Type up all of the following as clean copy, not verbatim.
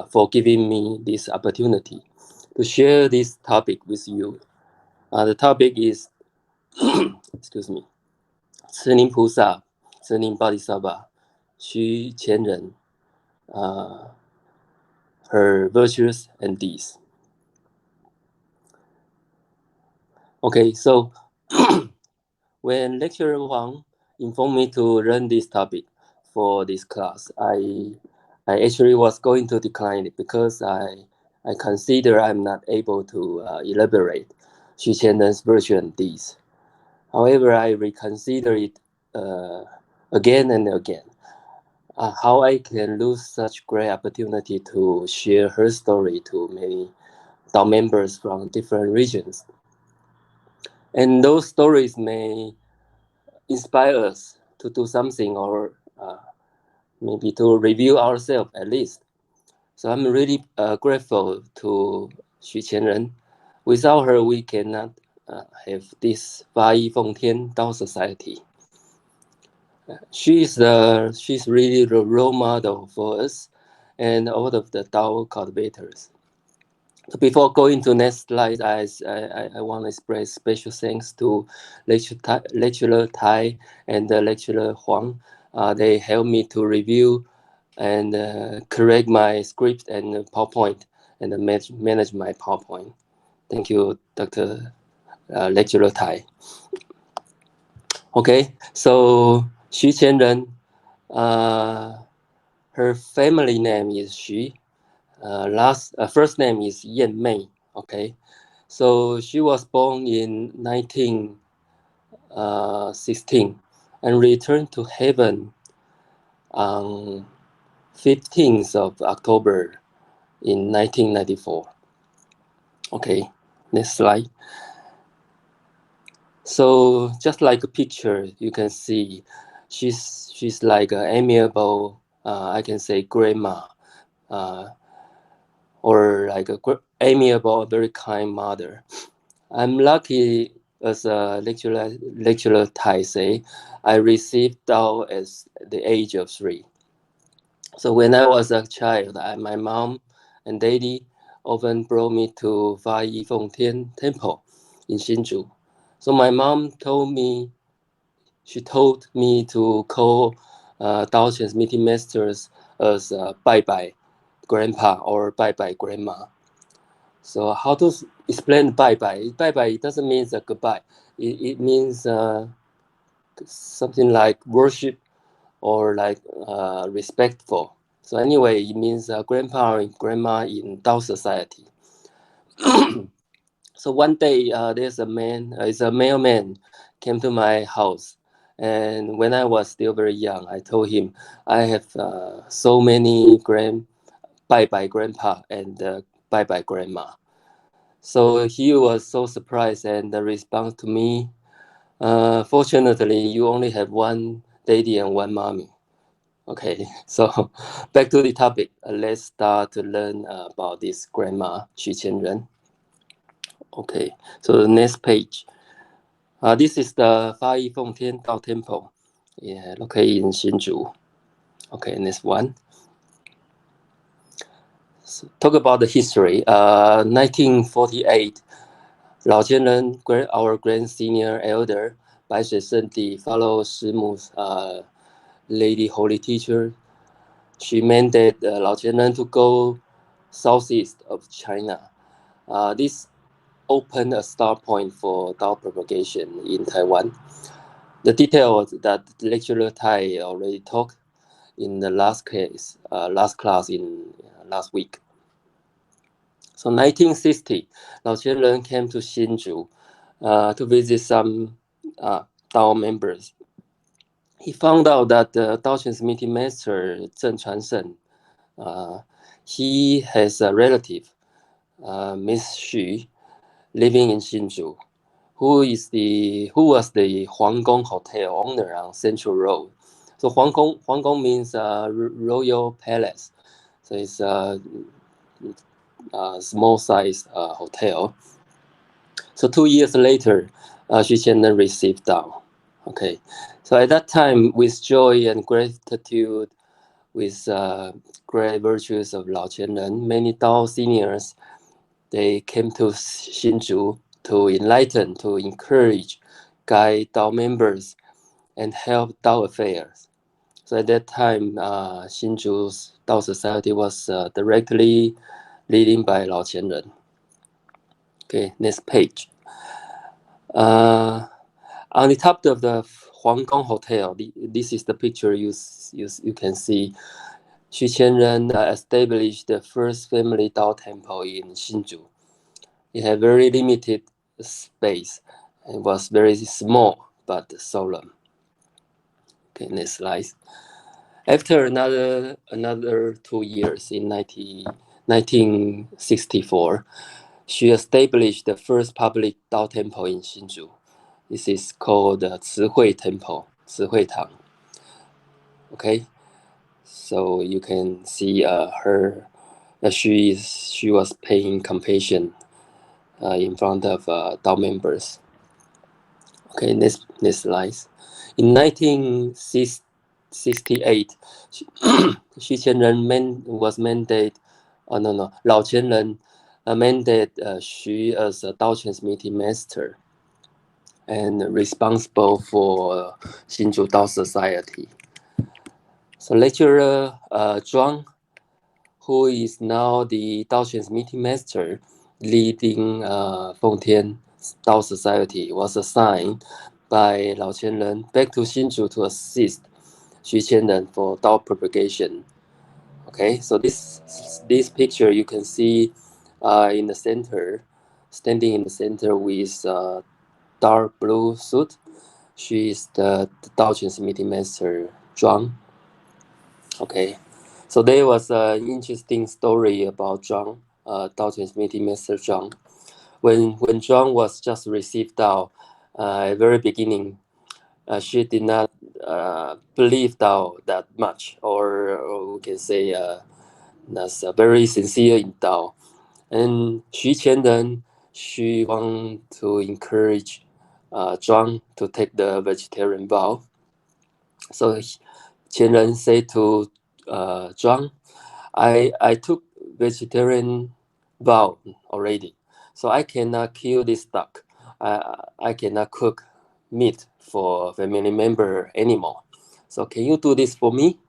for giving me this opportunity to share this topic with you. The topic is, excuse me, 慈宁菩萨, 慈宁 Bodhisattva, 徐前人, her virtues and deeds. Okay, so when lecturer Wang informed me to learn this topic for this class, I actually was going to decline it because I consider I'm not able to elaborate Xu Qian-Ren's virtue and deeds. However, I reconsider it again and again. How I can lose such great opportunity to share her story to many Dao members from different regions. And those stories may inspire us to do something or maybe to review ourselves at least. So I'm really grateful to Xu Qian-Ren. Without her, we cannot have this Fa Yi Feng Tian Dao society. She's really the role model for us and all of the Dao cultivators. So before going to next slide, I want to express special thanks to lecturer Tai and lecturer Huang. They helped me to review and correct my script and PowerPoint and manage my PowerPoint. Thank you, Dr. Lecturer Tai. Okay, so Xu Qian-Ren, her family name is Xu. First name is Yan Mei. Okay, so she was born in 1916 and returned to heaven on 15th of October in 1994. Okay, next slide. So just like a picture, you can see she's like an amiable, I can say grandma, or like a amiable, very kind mother. I'm lucky, as a lecturer Tai say, I received Dao at the age of 3. So when I was a child, my mom and daddy often brought me to Fa Yi Feng Tian Temple in Hsinchu. So my mom told me to call Dao transmitting masters as Bai Bai Grandpa or Bai Bai Grandma. So how to explain Bai Bai? Bai Bai doesn't mean a goodbye. It means something like worship or like respectful. So anyway, it means grandpa and grandma in Dao society. So one day, there's a mailman came to my house. And when I was still very young, I told him I have so many Bai Bai grandpa and Bai Bai grandma. So he was so surprised and responded to me, fortunately, you only have one daddy and one mommy. Okay, so back to the topic. Let's start to learn about this grandma, Xu Qian-Ren. Okay, so the next page. This is the Fa Yi Feng Tian Dao Temple, located in Hsinchu. Okay, next one. So talk about the history. 1948, Lao Qian-Ren, our grand senior elder, Bai Shui Senti, followed Shimu's lady holy teacher. She mandated Lao Qian-Ren to go southeast of China. This opened a start point for Dao propagation in Taiwan. The details that lecturer Tai already talked in the last class in last week. So 1960, Lao Qian-Ren came to Hsinchu to visit some Dao members. He found out that the Dao transmitting master Zheng Chuansheng, he has a relative, Miss Xu, living in Hsinchu, who was the Huanggong Hotel owner on Central Road. So Huanggong means royal palace. So it's a small size hotel. So 2 years later, Xu Qian-Ren received Dao. Okay, so at that time, with joy and gratitude, with great virtues of Lao Qian-Ren. Many Dao seniors, they came to Hsinchu to enlighten, to encourage, guide Dao members, and help Dao affairs. So at that time, Hsinchu's Dao society was directly leading by Lao Qian-Ren. Okay, next page. On the top of the Huanggong Hotel, this is the picture you can see. Xu Qian-Ren established the first family Dao temple in Hsinchu. It had very limited space and was very small but solemn. Okay, next slide. After another 2 years, in 1964, she established the first public Dao temple in Hsinchu. This is called the Cihui Temple, Cihui Tang. Okay, so you can see her. She was paying compassion in front of Dao members. Okay, next slide. In 1968, Xu Qian-Ren was mandated. Lao Qian-Ren mandated Xu as a Dao transmitting master and responsible for Hsinchu Dao Society. So lecturer Zhuang, who is now the Dao transmitting master leading Fengtian Dao Society, was assigned by Lao Qian-Ren back to Hsinchu to assist Xu Qian-Ren for Dao propagation. Okay, so this picture you can see in the center, standing in the center with dark blue suit. She is the Dao transmitting master Zhuang. Okay, so there was an interesting story about Zhuang, Dao transmitting master Zhuang. When Zhuang was just received Dao, at the very beginning, she did not believe Dao that much, or we can say that's very sincere in Dao. And Xu Qian-Ren, she want to encourage Zhuang to take the vegetarian vow. So Qian-Ren said to Zhuang, I took vegetarian vow already, so I cannot kill this duck. I cannot cook meat for family member anymore. So can you do this for me?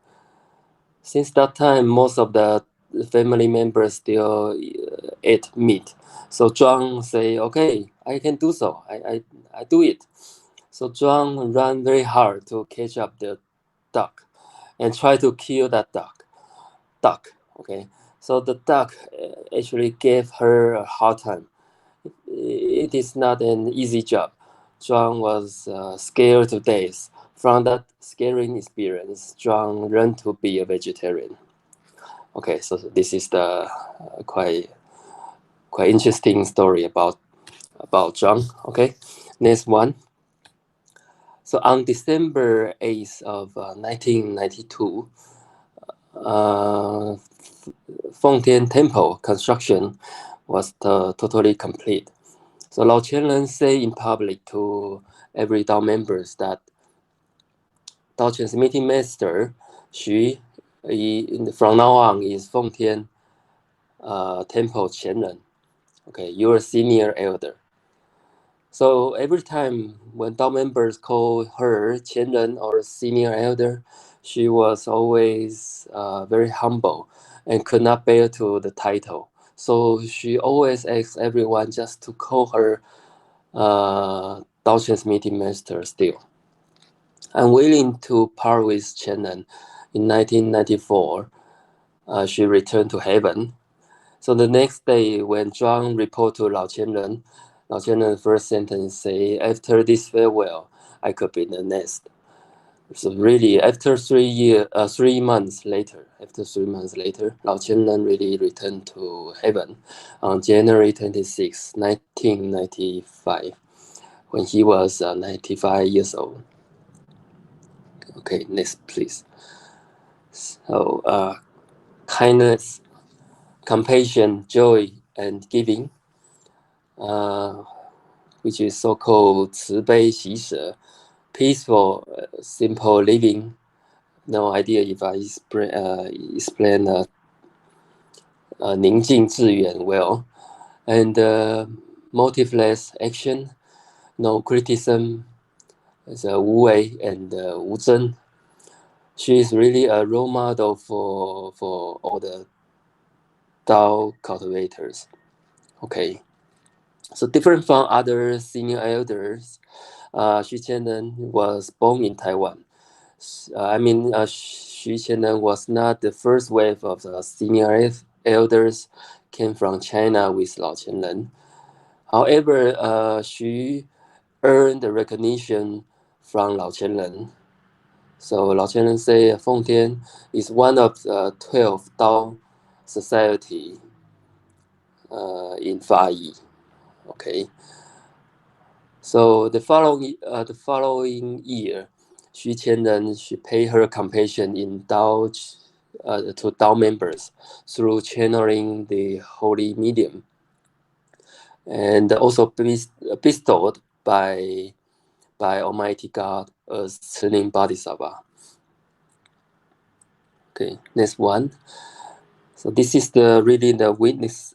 Since that time, most of the family members still ate meat. So Zhuang say, okay, I can do so. I do it. So Zhuang ran very hard to catch up the duck and try to kill that duck. Okay. So the duck actually gave her a hard time. It is not an easy job. Zhuang was scared to death. From that scaring experience, Zhuang learned to be a vegetarian. Okay, so this is the quite interesting story about Zhuang. Okay, next one. So on December 8th of 1992, Fengtian Temple construction was totally complete. So Lao Qian-Ren say in public to every Dao members that Dao transmitting master Xu from now on is Fengtian Temple Qian-Ren. Okay, you're a senior elder. So every time when Dao members call her Qian-Ren or senior elder, she was always very humble and could not bear to the title. So she always asks everyone just to call her Dao transmitting master still. Unwilling to part with Qian-Ren, in 1994, she returned to heaven. So the next day, when Zhuang reported to Lao Qian-Ren, Lao Qian-Ren's first sentence say, "After this farewell, I could be the next." So really, after 3 months later, Lao Qian-Ren really returned to heaven on January 26, 1995, when he was 95 years old. Okay, next, please. So, kindness, compassion, joy, and giving, which is so-called 慈悲喜舍, peaceful, simple living, no idea if I explain 宁静致远 well. And motiveless action, no criticism, Wu Wei and Wu Zhen. She is really a role model for all the Dao cultivators. Okay, so different from other senior elders, Xu Qian-Ren was born in Taiwan. Xu Qian-Ren was not the first wave of the senior elders came from China with Lao Qian-Ren. However, Xu earned the recognition from Lao Qian-Ren. So Lao Qian-Ren say Feng Tian is one of the 12 Dao society in Fa Yi. Okay. So the following year, Xu Qian-Ren she paid her compassion in Dao to Dao members through channeling the holy medium, and also bestowed by Almighty God as慈寧 Bodhisattva. Okay, next one. So this is really the witness.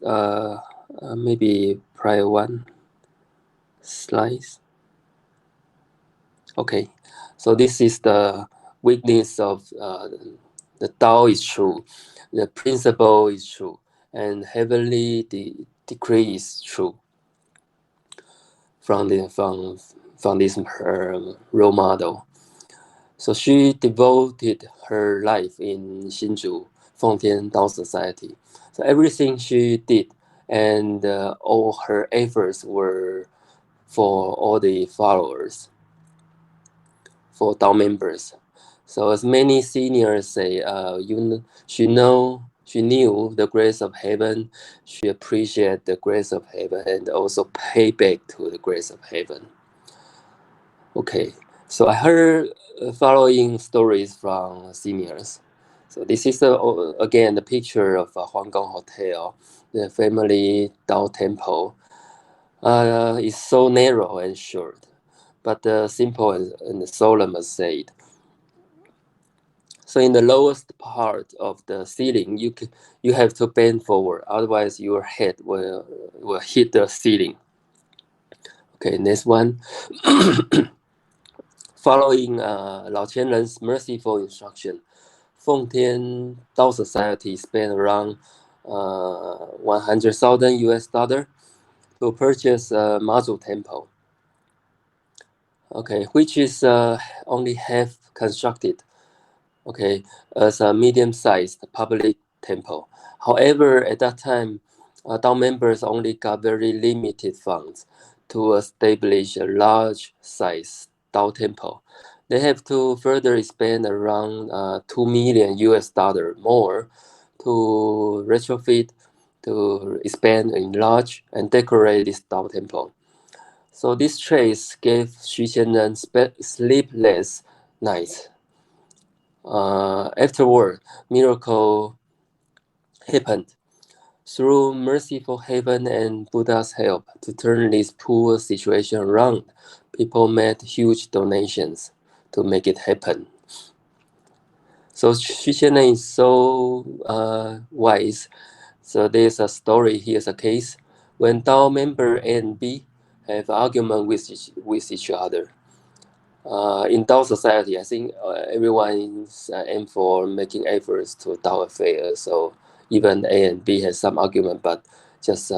Maybe prior one slides. Okay, so this is the witness of the Tao is true, the principle is true, and heavenly decree is true. From this her role model. So she devoted her life in Hsinchu Fengtian Dao Society. So everything she did and all her efforts were for all the followers, for Dao members. So as many seniors say, she knew the grace of heaven, she appreciated the grace of heaven, and also pay back to the grace of heaven. Okay, so I heard following stories from seniors. So this is again the picture of Huanggong Hotel, the family Dao temple. It's so narrow and short, but simple and solemn as said. So in the lowest part of the ceiling, you have to bend forward, otherwise your head will hit the ceiling. Okay, next one. Following Lao Qian-Ren's merciful instruction, Fengtian Dao Society spent around $100,000 to purchase Mazu Temple. Okay, which is only half constructed. Okay, as a medium-sized public temple. However, at that time, Dao members only got very limited funds to establish a large-size Dao temple. They have to further spend around $2 million more to retrofit, to expand, enlarge, and decorate this Dao temple. So this choice gave Xu Qian-Ren sleepless nights. Afterward, miracle happened. Through merciful heaven and Buddha's help to turn this poor situation around, people made huge donations to make it happen. So Xu Qian-Ren is so wise. So there's a story, here's a case. When Dao member A and B have argument with each other. In Dao society, I think everyone's aim for making efforts to Dao affairs. So even A and B has some argument, but just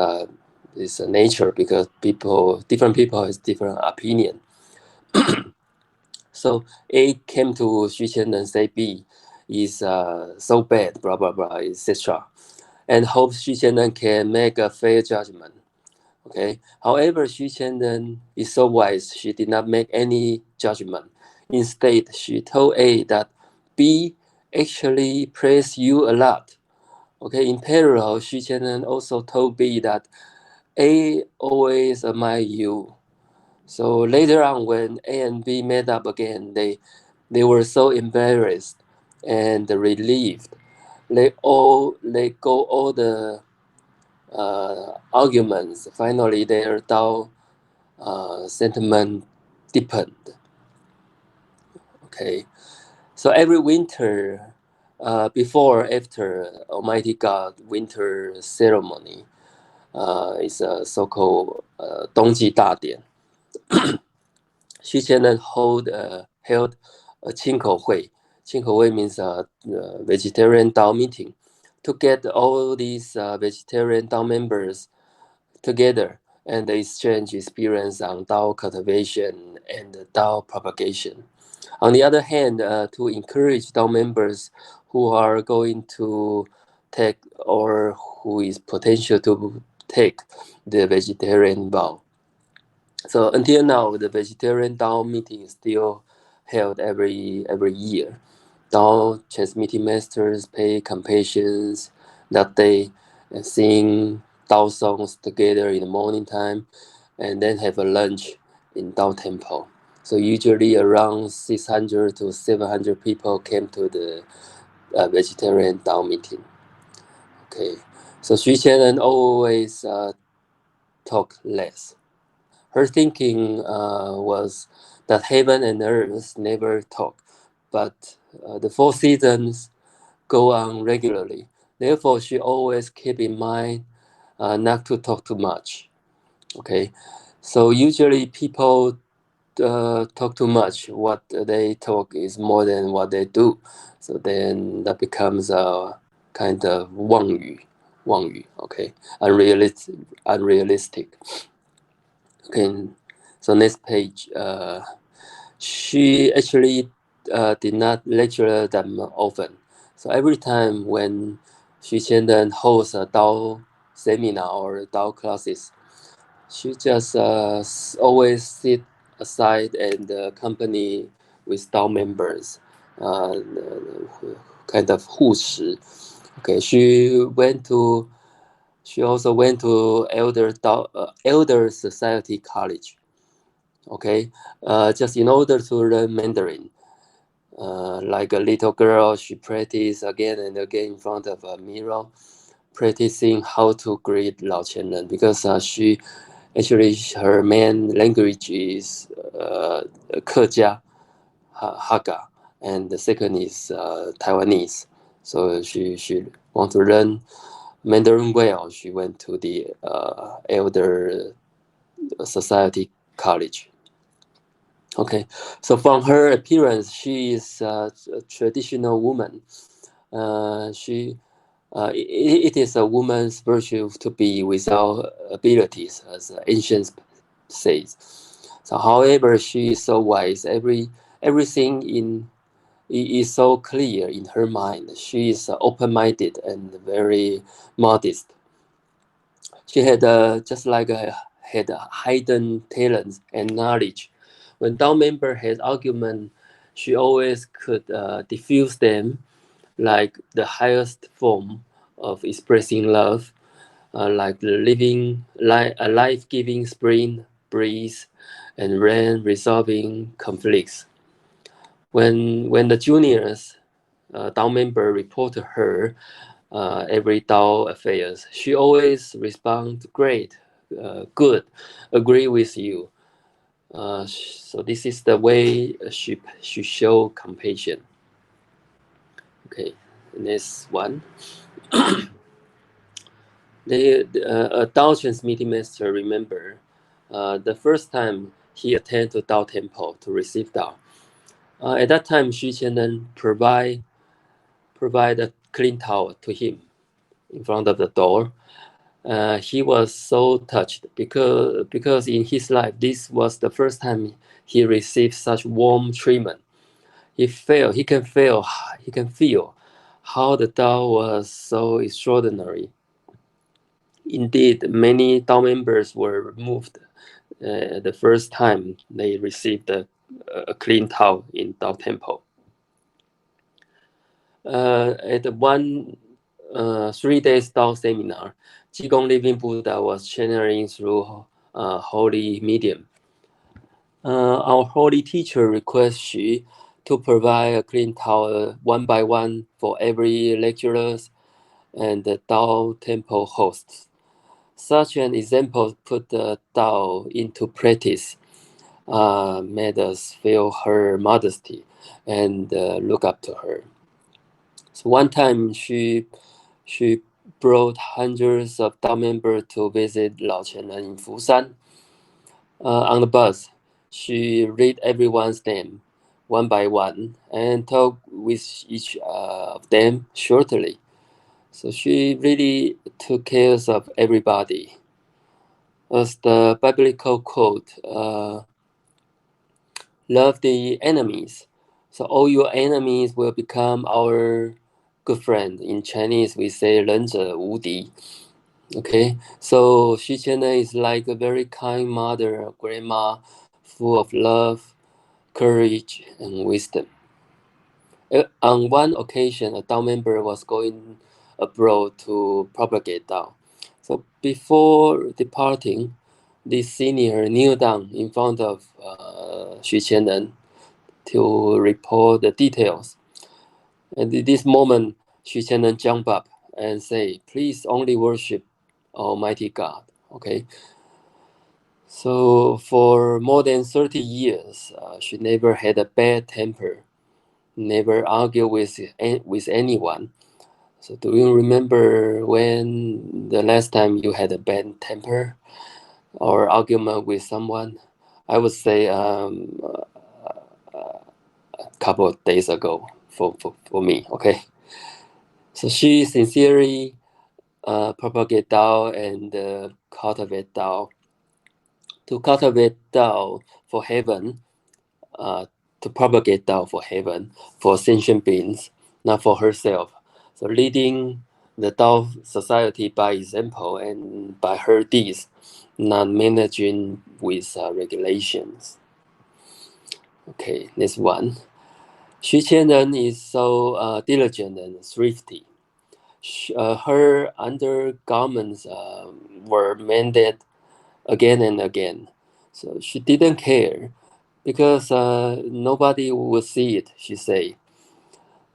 it's a nature because different people has different opinion. So A came to Xu Qian and say B is so bad, blah blah blah, etc. And hopes Xu Qian can make a fair judgment. Okay. However, Xu Qian is so wise; she did not make any judgment. Instead, she told A that B actually praised you a lot. Okay. In parallel, Xu Qian also told B that A always admire you. So later on, when A and B met up again, they were so embarrassed and relieved. They let go all the arguments. Finally, their Dao sentiment deepened. Okay, So every winter, before or after Almighty God winter ceremony, is a so-called 冬季大典。徐前人held a 清口会。清口会 means vegetarian Dao meeting to get all these vegetarian Dao members together and exchange experience on Dao cultivation and Dao propagation. On the other hand, to encourage Dao members who are going to take or who is potential to take the vegetarian vow. So until now, the vegetarian Dao meeting is still held every year. Dao transmitting masters pay compassions that day and sing Dao songs together in the morning time, and then have a lunch in Dao temple. So usually around 600 to 700 people came to the vegetarian Dao meeting. Okay, so Xu Qian-Ren always talk less. Her thinking was that heaven and earth never talk, but the four seasons go on regularly. Therefore, she always keep in mind not to talk too much. Okay, so usually people talk too much. What they talk is more than what they do. So then that becomes a kind of 妄语, okay, unrealistic. Okay, so next page. She actually did not lecture them often. So every time when Xu Qian-Ren holds a Dao seminar or Dao classes, she just always sit aside and accompany with Dao members, kind of 护持. Okay, she also went to Elder Society College. Okay, just in order to learn Mandarin. Like a little girl, she practiced again and again in front of a mirror, practicing how to greet Lao Qianren, because she actually her main language is Kejia, Hakka, and the second is Taiwanese. So she want to learn Mandarin well. She went to the Elder Society College. Okay, so from her appearance, she is a traditional woman. It is a woman's virtue to be without abilities, as ancients says. So, however, she is so wise. Everything is so clear in her mind. She is open-minded and very modest. She had had hidden talents and knowledge. When Dao member had argument, she always could diffuse them like the highest form of expressing love, like the a life-giving spring breeze and rain resolving conflicts. When the juniors Dao member report to her every Dao affairs, she always responds, "Great, good, agree with you." So this is the way she show compassion. Okay, next one. The Dao transmitting master remember the first time he attended to Dao temple to receive Dao. At that time, Xu Qian-Ren provide a clean towel to him in front of the door. He was so touched because in his life this was the first time he received such warm treatment. He can feel how the Tao was so extraordinary. Indeed, many Tao members were moved the first time they received a clean Tao in Tao temple. At one 3 days Tao seminar, Qigong Living Buddha was channeling through holy medium. Our holy teacher requests Xu to provide a clean towel one by one for every lecturers and the Tao temple hosts. Such an example put the Tao into practice. made us feel her modesty and look up to her. So one time she brought hundreds of Dao members to visit Lao Qian-Ren in Fusan. On the bus, she read everyone's name one by one and talked with each of them shortly. So she really took care of everybody. As the biblical quote, love the enemies. So all your enemies will become our good friend. In Chinese, we say 仁者无敌. Okay, so Xu Qian-Ren is like a very kind mother, a grandma, full of love, courage, and wisdom. On one occasion, a Dao member was going abroad to propagate Dao. So before departing, the senior kneeled down in front of Xu Qian-Ren to report the details. And at this moment, Xu Qian-Ren jumped up and say, "Please only worship Almighty God." Okay. So for more than 30 years, she never had a bad temper, never argued with anyone. So do you remember when the last time you had a bad temper or argument with someone? I would say a couple of days ago for me, okay? So she sincerely propagate Dao and cultivate Dao. To cultivate Dao for heaven, to propagate Dao for heaven, for sentient beings, not for herself. So leading the Dao society by example and by her deeds, not managing with regulations. Okay, next one. Xu Qian-Ren is so diligent and thrifty. Her undergarments were mended again and again. So she didn't care because nobody would see it, she said.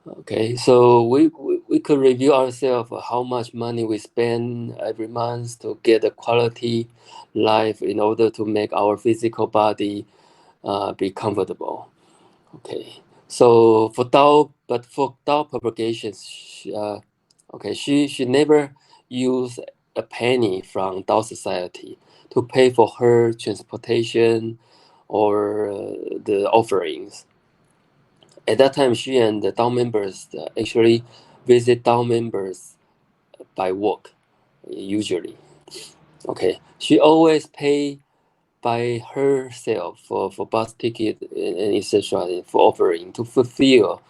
Okay, so we could review ourselves how much money we spend every month to get a quality life in order to make our physical body be comfortable. Okay, so for Dao propagation, she never used a penny from Dao society to pay for her transportation or the offerings. At that time, she and the Dao members actually visit Dao members by walk, usually. Okay, she always pay by herself for bus ticket and etc. for offering to fulfill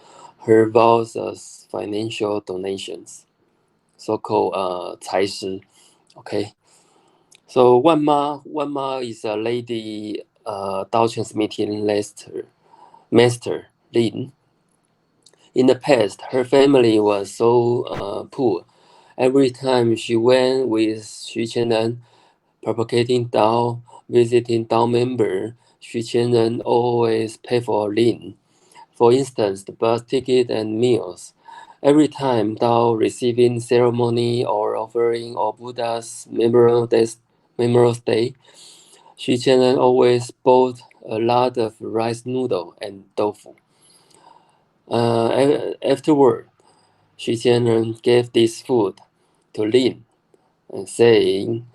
her vows as financial donations, so-called 财师. Okay, so Wan Ma is a lady Dao transmitting master Lin. In the past, her family was so poor. Every time she went with Xu Qian-Ren, propagating Dao, visiting Dao member, Xu Qian-Ren always pay for Lin. For instance, the bus ticket and meals. Every time Dao receiving ceremony or offering or Buddha's memorial day, Xu Qian-Ren always bought a lot of rice noodle and tofu. Afterward, Xu Qian-Ren gave this food to Lin, saying,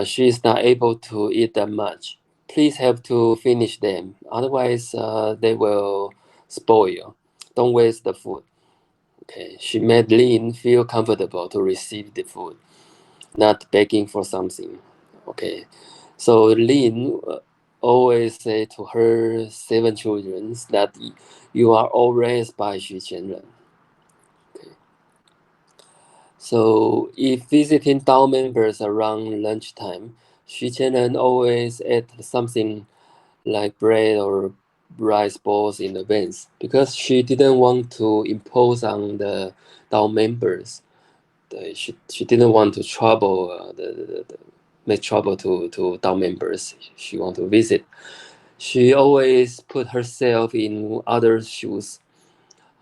she is not able to eat that much. Please help to finish them, otherwise they will spoil. Don't waste the food. Okay, she made Lin feel comfortable to receive the food, not begging for something. Okay, so Lin always say to her 7 children that you are all raised by Xu Qian-Ren. Okay. So if visiting Dao members around lunchtime, Xu Qian-Ren always ate something like bread or rice balls in advance because she didn't want to impose on the Dao members. She didn't want to trouble make trouble to Dao members she want to visit. She always put herself in others' shoes.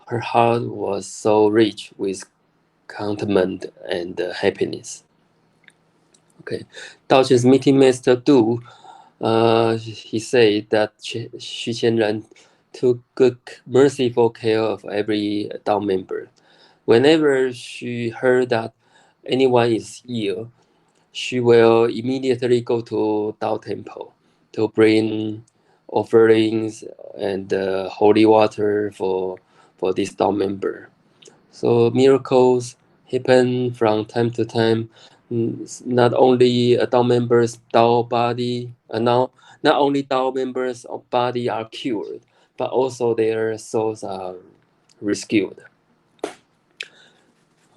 Her heart was so rich with contentment and happiness. Okay, Dao meeting Master Du He said that Xu Qian-Ren took good, merciful care of every Dao member. Whenever she heard that anyone is ill, she will immediately go to Dao Temple to bring offerings and holy water for this Dao member. So miracles happen from time to time. Not only Dao members' Dao body, now not only Dao members of body are cured, but also their souls are rescued.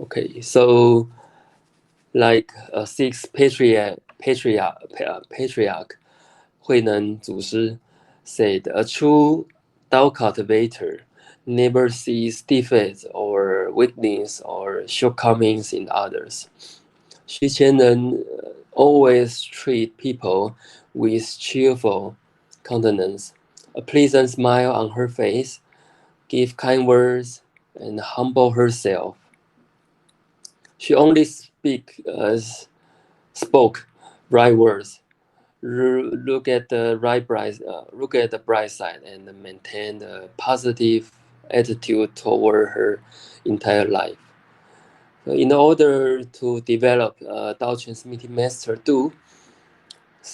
Okay, so like sixth patriarch Hui Nen Zu Shi said, a true Dao cultivator never sees defects or weakness or shortcomings in others. Xu Qianren always treat people with cheerful countenance, a pleasant smile on her face, give kind words, and humble herself. She only spoke right words. Look at the look at the bright side and maintain a positive attitude toward her entire life. In order to develop Dao Transmitting Master Du,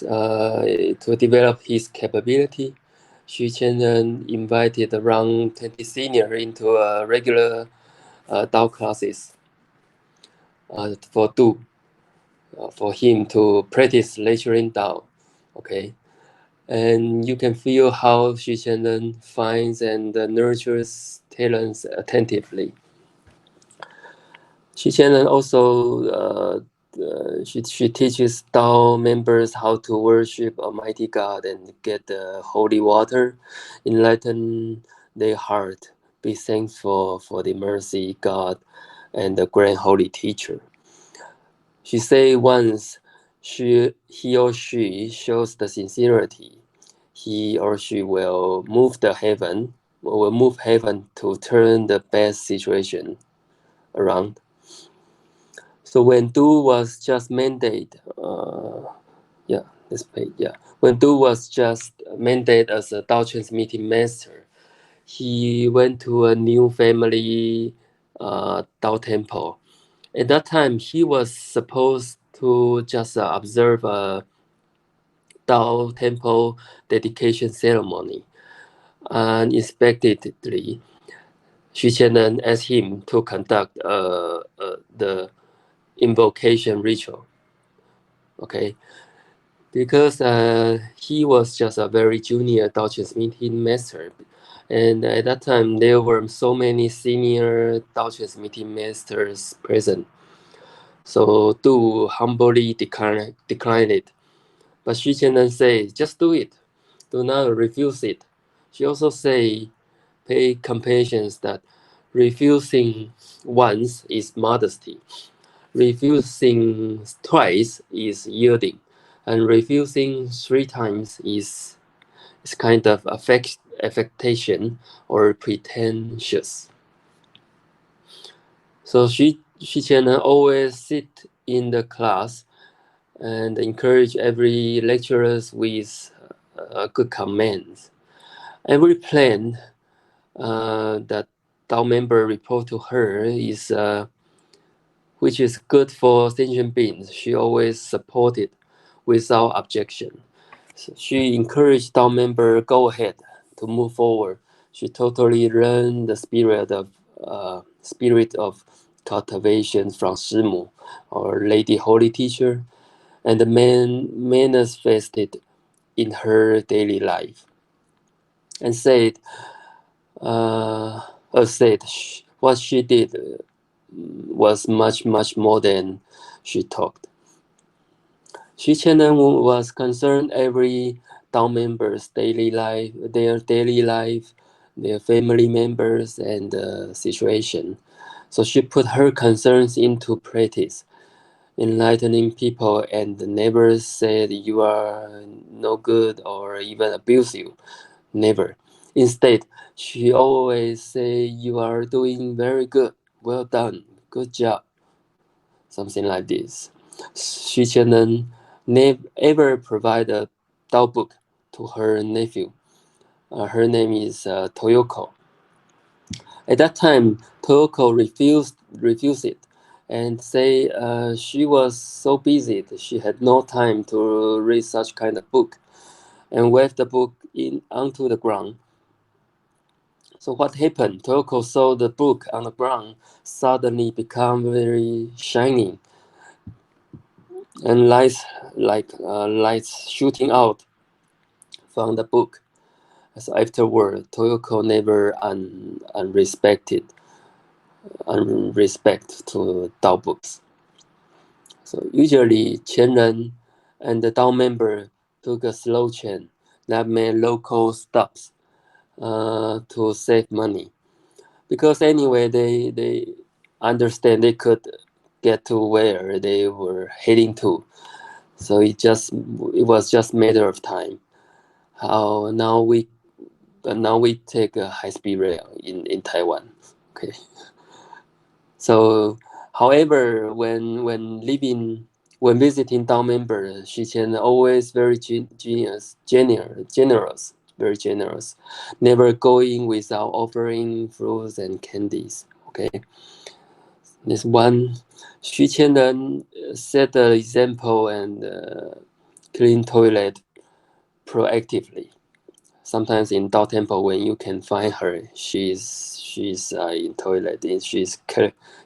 to develop his capability, Xu Qianren invited around 20 seniors into a regular Dao classes for Du, for him to practice lecturing Dao. Okay, and you can feel how Xu Qianren finds and nurtures talents attentively. Xu Qianren also she teaches Dao members how to worship Almighty God and get the holy water, enlighten their heart, be thankful for the mercy God and the grand holy teacher. She say once he or she shows the sincerity, he or she will move heaven to turn the bad situation around. So when Du was just mandated, when Du was just mandated as a Dao transmitting master, he went to a new family Dao temple. At that time, he was supposed to just observe a Dao temple dedication ceremony. Unexpectedly, Xu Qianren asked him to conduct the invocation ritual. Okay, because he was just a very junior Dao transmitting master, and at that time there were so many senior Dao transmitting masters present. So Du humbly declined it, but Xu Qianren say, just do it, do not refuse it. She also say, pay compassion that refusing once is modesty, refusing twice is yielding, and refusing 3 times is kind of affectation or pretentious. So she can always sit in the class and encourage every lecturers with good comments. Every plan that Dao member report to her is which is good for sentient beings. She always supported without objection. So she encouraged Dao member go ahead to move forward. She totally learned the spirit of cultivation from Shimu, or Lady Holy Teacher, and the manifested in her daily life. And said, what she did was much more than she talked. Xu Qianren was concerned every Dao member's daily life, their family members, and the situation. So she put her concerns into practice, enlightening people, and never said you are no good or even abuse you. Never. Instead, she always say you are doing very good. Well done. Good job. Something like this. Xu Qianren never ever provide a Tao book to her nephew. Her name is Toyoko. At that time, Toyoko refused it and say she was so busy that she had no time to read such kind of book, and waved the book onto the ground. So what happened? Toyoko saw the book on the ground suddenly become very shiny, and lights shooting out from the book. So afterward, Toyoko never unrespect to Dao books. So usually, Qian-Ren and the Dao member took a slow chain that made local stops to save money. Because anyway, they understand they could get to where they were heading to. So it was just a matter of time. How now we take a high-speed rail in Taiwan. Okay. So, however, when visiting Dao members, she can always very generous, very generous, never going without offering fruits and candies. Okay, this one, Xu Qian-Ren set the example and clean toilet proactively. Sometimes in Dao Temple, when you can find her, she's in toilet and she's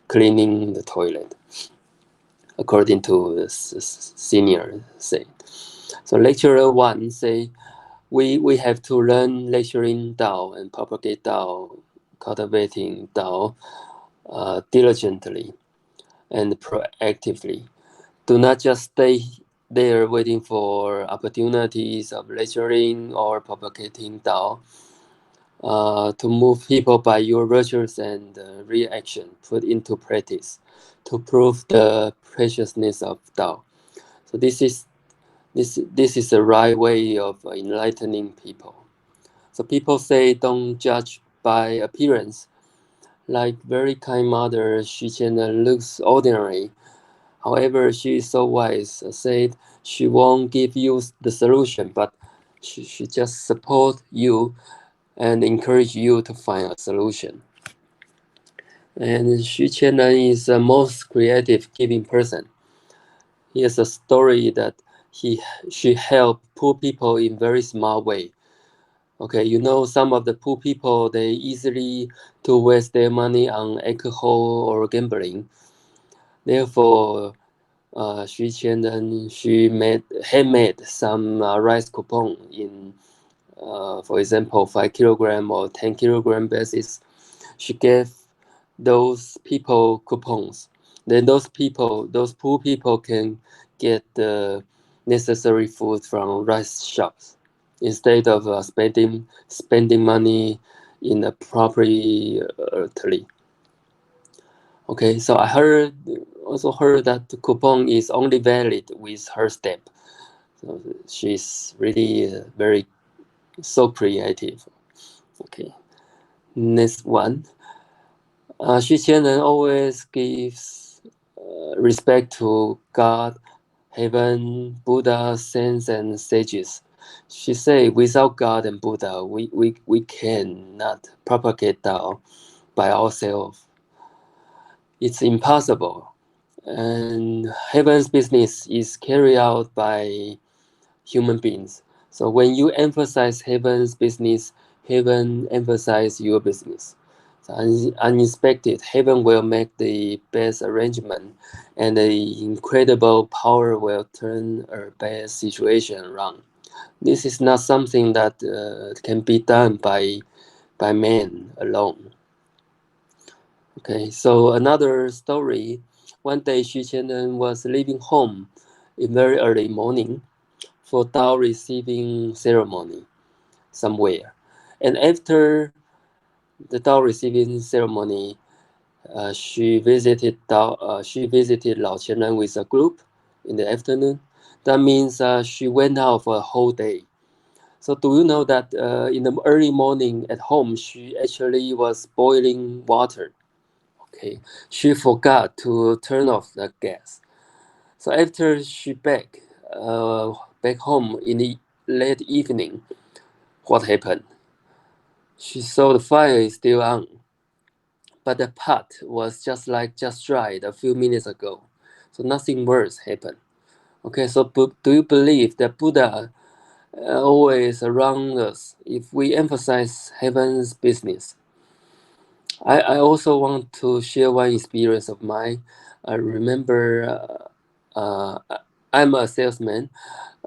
cleaning the toilet, according to the senior say. So lecturer one say, we have to learn lecturing Dao and propagate Dao, cultivating Dao diligently and proactively. Do not just stay there waiting for opportunities of lecturing or propagating Dao. To move people by your virtues and reaction put into practice to prove the preciousness of Tao. So this is the right way of enlightening people. So people say don't judge by appearance. Like very kind mother, Xu Qian looks ordinary. However, she is so wise, said she won't give you the solution, but she just support you and encourage you to find a solution. And Xu Qian-Ren is the most creative giving person. Here's a story that she helped poor people in very smart way. Okay, some of the poor people they easily to waste their money on alcohol or gambling. Therefore, Xu Qian-Ren she handmade some rice coupon in, for example, 5 kilogram or 10 kilogram basis. She gave those people coupons. Then those poor people can get the necessary food from rice shops instead of spending money inappropriately. Okay, so I also heard that the coupon is only valid with her stamp. So she's really very so creative. Okay, next one. Xu Qian-Ren always gives respect to God, heaven, Buddha, saints, and sages. She say, without God and Buddha, we cannot propagate Tao by ourselves. It's impossible. And heaven's business is carried out by human beings. So when you emphasize heaven's business, heaven emphasize your business. So unexpected, heaven will make the best arrangement, and the incredible power will turn a bad situation around. This is not something that can be done by man alone. Okay, so another story. One day, Xu Qian was leaving home in very early morning for Dao receiving ceremony somewhere. And after the Dao receiving ceremony, she visited Lao Qianren with a group in the afternoon. That means she went out for a whole day. So do you know that in the early morning at home, she actually was boiling water. Okay, she forgot to turn off the gas. So after she back home late evening. What happened? She saw the fire is still on, but the pot was just dried a few minutes ago, so nothing worse happened. Okay, so do you believe that Buddha always around us if we emphasize heaven's business? I also want to share one experience of mine. I remember I'm a salesman,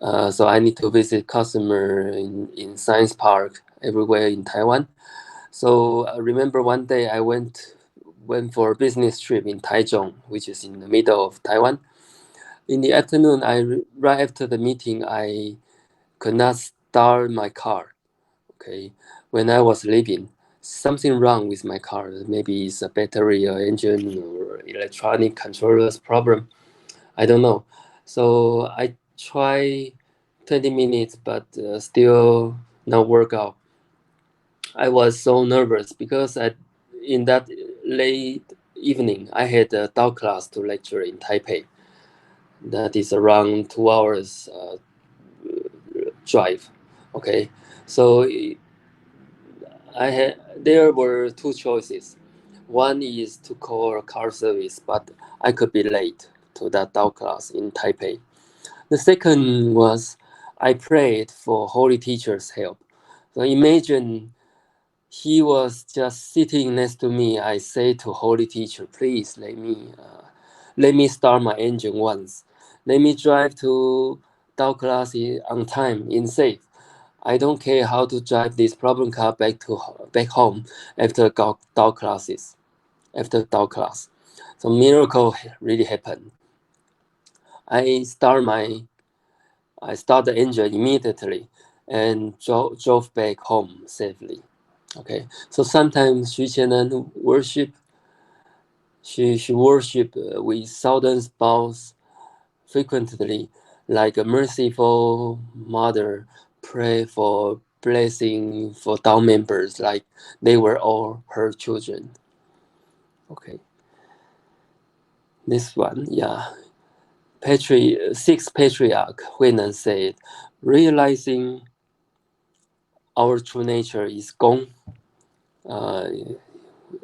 so I need to visit customer in Science Park everywhere in Taiwan. So I remember one day I went for a business trip in Taichung, which is in the middle of Taiwan. In the afternoon, right after the meeting, I could not start my car. Okay, when I was leaving, something wrong with my car. Maybe it's a battery or engine or electronic controllers problem. I don't know. So I try 20 minutes, but still not work out. I was so nervous because in that late evening, I had a Tao class to lecture in Taipei. That is around 2 hours drive. Okay, so there were two choices. One is to call a car service, but I could be late to that Tao class in Taipei. The second was I prayed for Holy Teacher's help. So imagine he was just sitting next to me. I say to Holy Teacher, please let me start my engine once. Let me drive to Tao class on time, in safe. I don't care how to drive this problem car back home after Tao classes, after Tao class. So miracle really happened. I start the engine immediately and drove back home safely. Okay, so sometimes Xu Qian-Ren worship. She worship with thousand bows frequently, like a merciful mother pray for blessing for Tao members, like they were all her children. Okay, this one, yeah. Sixth patriarch Huinan said, realizing our true nature is Gong, uh,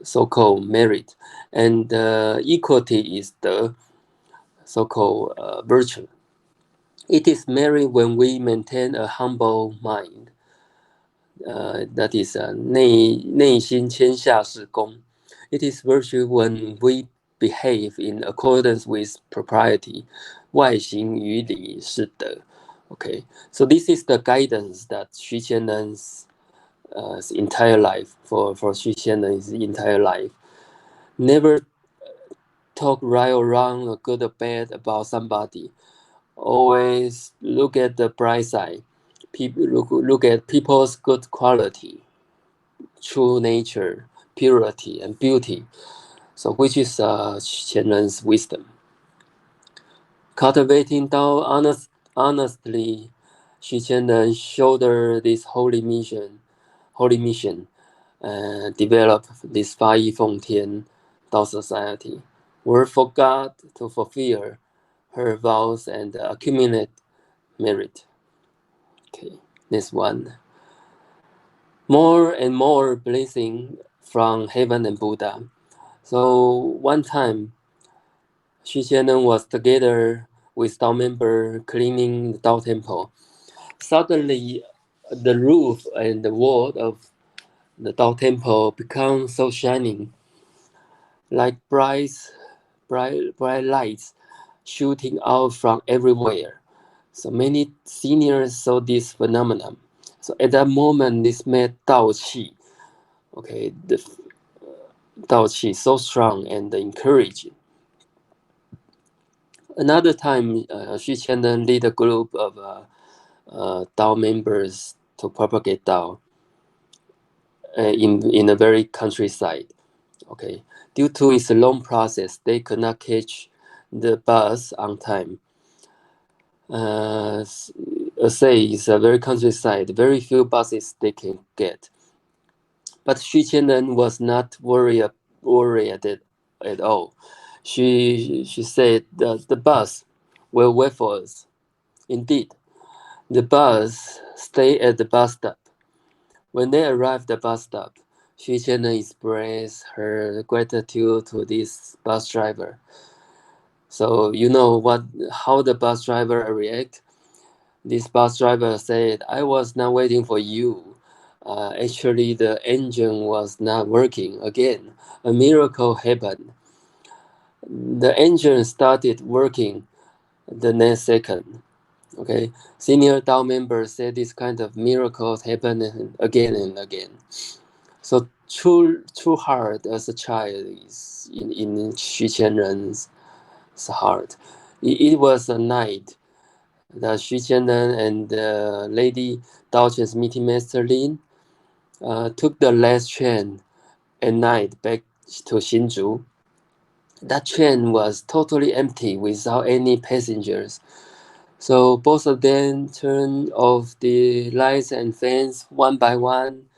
so-called merit, and equality is the so-called virtue. It is merit when we maintain a humble mind. That is 内心谦下是恭. It is virtue when we behave in accordance with propriety. 外行于礼是德. Okay, so this is the guidance that Xu Qian-Ren's entire life for Xu Qian-Ren's entire life. Never talk right or wrong or good or bad about somebody. Always look at the bright side. Look at people's good quality, true nature, purity, and beauty. So, which is Qian-Ren's wisdom. Cultivating Tao honestly, Xu Qian-Ren shoulder this holy mission, develop this Fa Feng Tian Tao society. Work for God to fulfill her vows and accumulate merit. Okay, this one. More and more blessing from heaven and Buddha. So one time, Xu Qian-Ren was together with Tao member cleaning the Tao temple. Suddenly, the roof and the wall of the Tao temple become so shining, like bright lights shooting out from everywhere. So many seniors saw this phenomenon. So at that moment, this made Dao Qi, okay, the Dao Qi so strong and encouraging. Another time, Xu Qian-Ren lead a group of Dao members to propagate Dao in a very countryside. Okay, due to its long process, they could not catch the bus on time. Say it's a very countryside, very few buses they can get. But Xu Qian-Ren was not worried at all. She said that the bus will wait for us. Indeed, The bus stayed at the bus stop. When they arrived at the bus stop, Xu Qian-Ren expressed her gratitude to this bus driver. So you know how the bus driver react? This bus driver said, "I was not waiting for you. Actually, the engine was not working again. A miracle happened. The engine started working the next second." Okay, senior Dao members said this kind of miracles happen again and again. So true heart as a child is in Xu Qian-Ren's heart. It was a night that Xu Qian-Ren and Lady Dao Transmitting Master Lin took the last train at night back to Hsinchu. That train was totally empty without any passengers. So both of them turned off the lights and fans one by one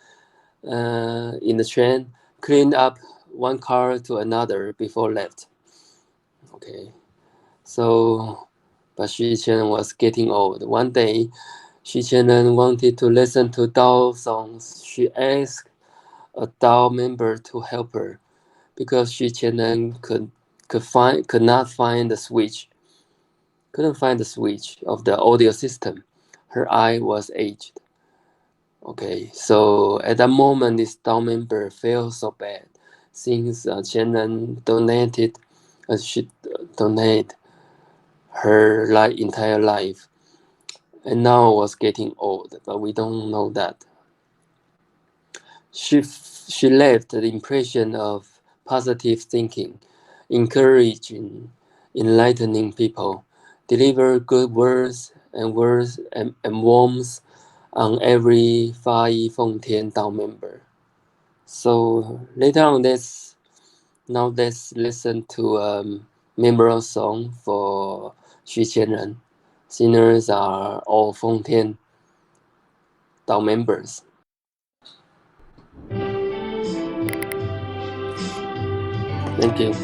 in the train, cleaned up one car to another before left. Okay, so but Xu Qian was getting old. One day, Xu Qian wanted to listen to Dao songs. She asked a Dao member to help her because Xu Qian could not find the switch. Couldn't find the switch of the audio system. Her eye was aged. Okay, so at that moment, this Dao member felt so bad since Qianren should donate her entire life, and now was getting old, but we don't know that. She left the impression of positive thinking, encouraging, enlightening people, deliver good words and warmth on every Fa Feng Tian Dao member. So later on, let's listen to a memorial song for Xu Qian-Ren. Singers are all Feng Tian Dao members. Thank you.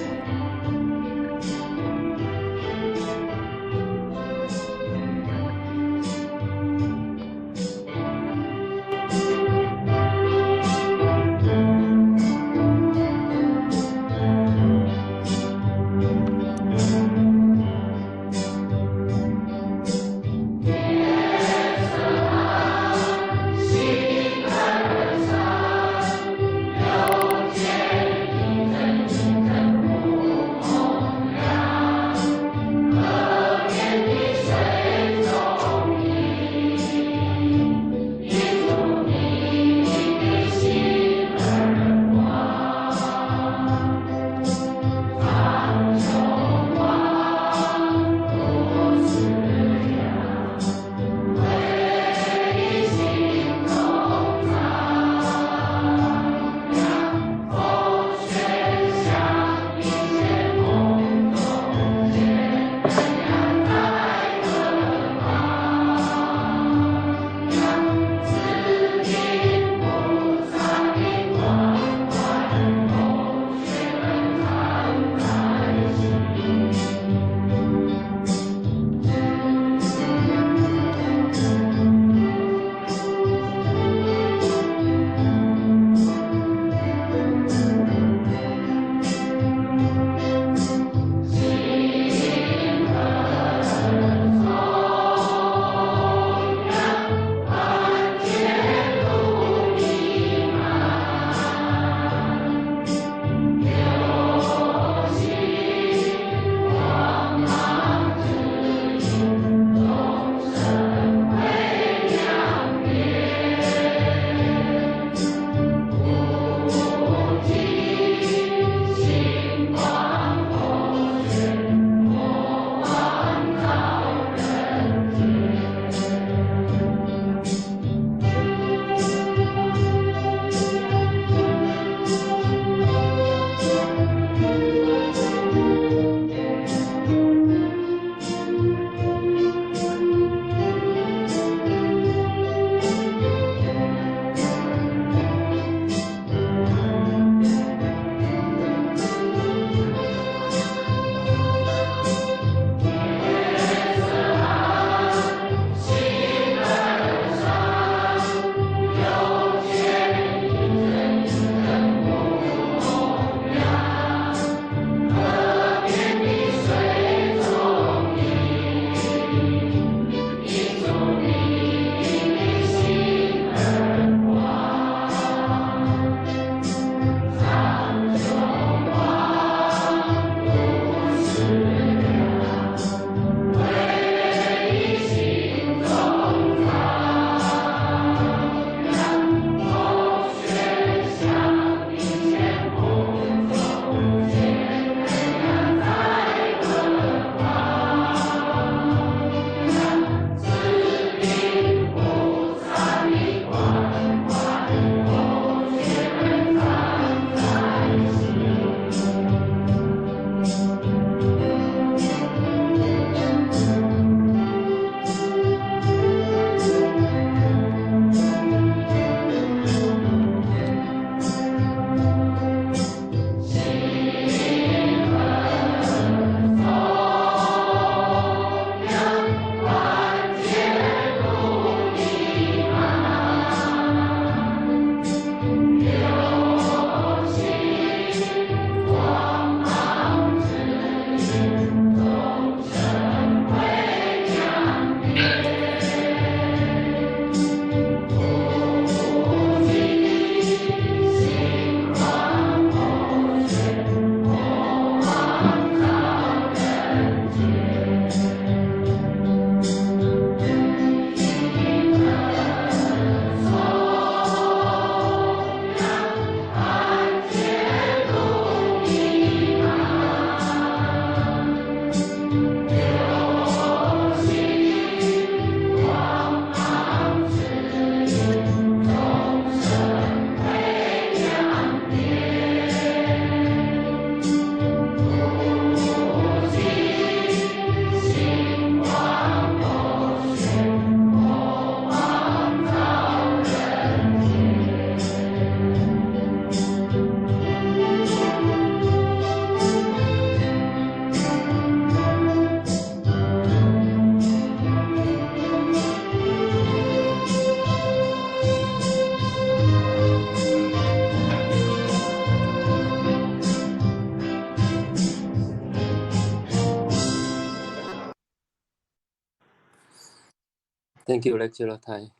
Thank you, Lecturer Tai.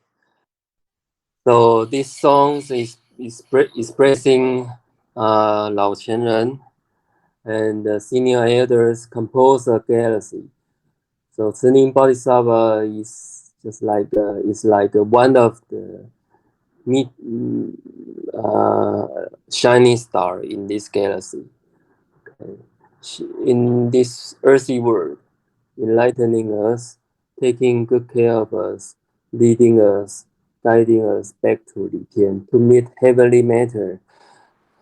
So this song is expressing Lao Qian-Ren and the senior elders compose a galaxy. So慈宁 Bodhisattva is just like one of the shining star in this galaxy. Okay. In this earthy world, enlightening us, taking good care of us, leading us, guiding us back to Li Tian, to meet heavenly matter,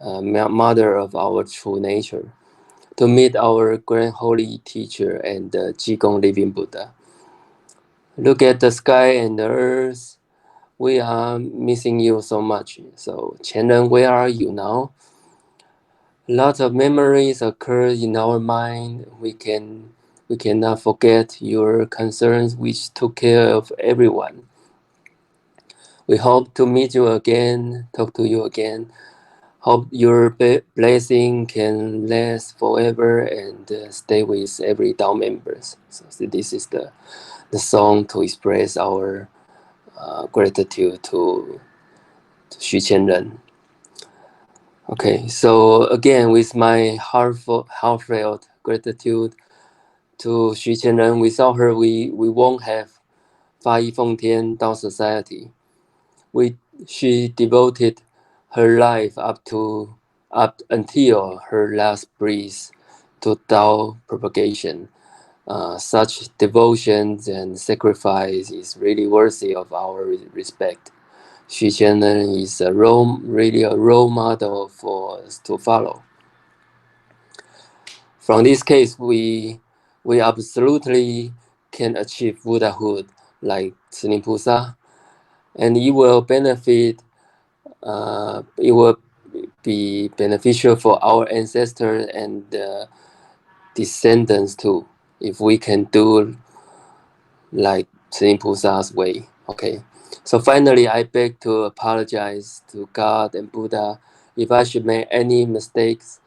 mother of our true nature, to meet our grand holy teacher and the Qigong living Buddha. Look at the sky and the earth. We are missing you so much. So, Qian-Ren, where are you now? Lots of memories occur in our mind. We cannot forget your concerns, which took care of everyone. We hope to meet you again, talk to you again. Hope your blessing can last forever and stay with every Dao members. So this is the song to express our gratitude to Xu Qian-Ren. Okay, so again, with my heartfelt gratitude to Xu Qian-Ren, without her, we won't have Fa Yi Feng Tian Dao Society. She devoted her life up until her last breath to Dao propagation. Such devotion and sacrifice is really worthy of our respect. Xu Qian-Ren is really a role model for us to follow. From this case, we absolutely can achieve Buddhahood like慈寧 菩薩, and it will be beneficial for our ancestors and descendants too, if we can do like慈寧 菩薩's way. Okay. So finally, I beg to apologize to God and Buddha if I should make any mistakes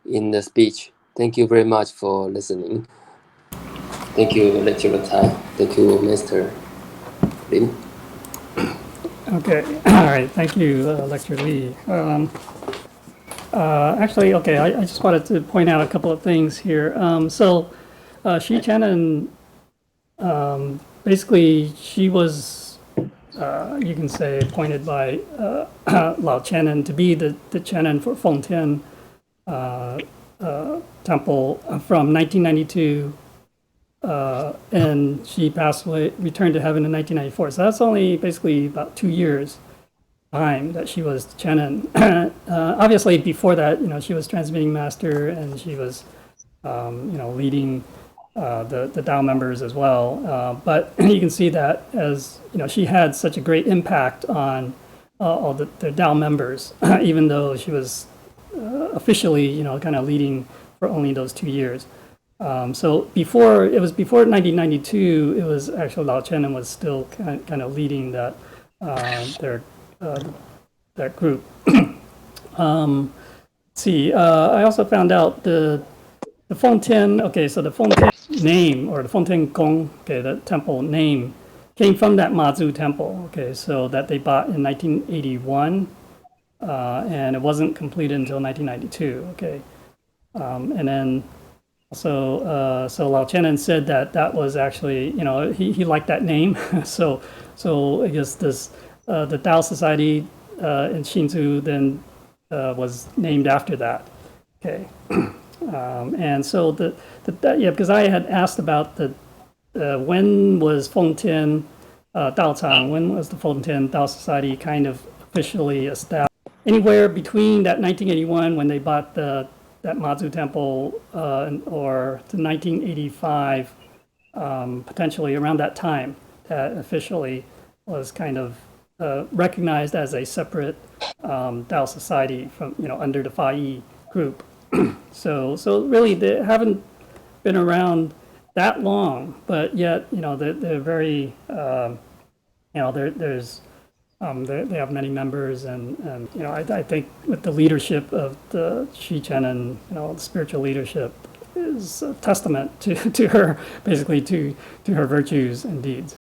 in the speech. Thank you very much for listening. Thank you, Lecturer Tai. Thank you, Master Lin. Okay, all right, thank you, Lecturer Lee. Actually, okay, I just wanted to point out a couple of things here. Xu Qian-Ren, basically, she was, you can say, appointed by Lao Qian-Ren to be the Qian-Ren for Fengtian temple from 1992, and she passed away, returned to heaven in 1994. So that's only basically about 2 years time that she was Qian-Ren. Obviously, before that, she was transmitting master, and she was, leading the Dao members as well. But you can see that as she had such a great impact on all the Dao members, even though she was officially, kind of leading for only those 2 years. So before 1992, it was actually Lao Qian-Ren was still kind of leading that that group. Let's see, I also found out the Fengtian. Okay, so the Fengtian name, or the Fengtian Gong, okay, the temple name came from that Mazu temple. Okay, so that they bought in 1981, and it wasn't completed until 1992. Okay, and then. So Lao Qian-Ren said that was actually, he liked that name. so I guess the Tao Society in Xinzhou then was named after that. Okay, and so because I had asked about when was Fengtian Dao Cang, when was the Fengtian Dao Society kind of officially established? Anywhere between that 1981 when they bought that Mazu temple, or to 1985, potentially around that time, that officially was kind of recognized as a separate Dao society from under the Fa Yi group. So really they haven't been around that long, but yet they're very there's they have many members, and I think with the leadership of the Xu Qian-Ren, the spiritual leadership is a testament to her, basically to her virtues and deeds.